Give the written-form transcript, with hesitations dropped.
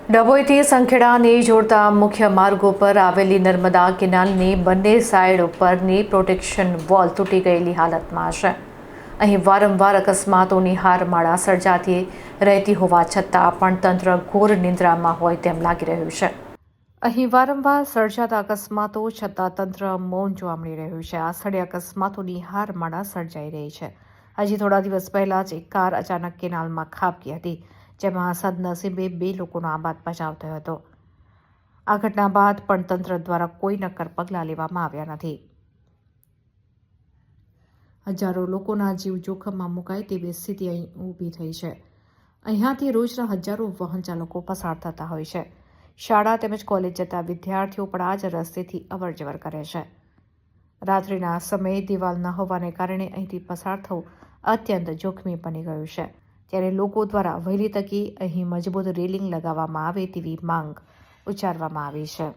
ડભોઈથી સંખેડાને જોડતા મુખ્ય માર્ગો પર આવેલી નર્મદા કેનાલની બંને સાઇડ ઉપરની પ્રોટેક્શન વોલ તૂટી ગયેલી હાલતમાં છે. અહીં વારંવાર અકસ્માતોની હારમાળા સર્જાતી રહેતી હોવા છતાં પણ તંત્ર ઘોર નિંદ્રામાં હોય તેમ લાગી રહ્યું છે. અહીં વારંવાર સર્જાતા અકસ્માતો છતાં તંત્ર મૌન જોવા મળી રહ્યું છે. આ સ્થળે અકસ્માતોની હારમાળા સર્જાઈ રહી છે. હજી થોડા દિવસ પહેલા જ એક કાર અચાનક કેનાલમાં ખાબકી હતી, જેમાં સદનસીબે 2 લોકોનો આબાદ બચાવ થયો હતો. આ ઘટના બાદ પણ તંત્ર દ્વારા કોઈ નક્કર પગલાં લેવામાં આવ્યા નથી. હજારો લોકોના જીવ જોખમમાં મુકાય તેવી સ્થિતિ અહીં ઊભી થઈ છે. અહીંયાથી રોજના હજારો વાહન ચાલકો પસાર થતા હોય છે. શાળા તેમજ કોલેજ જતા વિદ્યાર્થીઓ પણ આ જ રસ્તેથી અવરજવર કરે છે. રાત્રિના સમયે દિવાલ ન હોવાને કારણે અહીંથી પસાર થવું અત્યંત જોખમી બની ગયું છે. ત્યારે લોકો દ્વારા વહેલી તકે અહીં મજબૂત રેલિંગ લગાવવામાં આવે તેવી માંગ ઉચ્ચારવામાં આવી છે.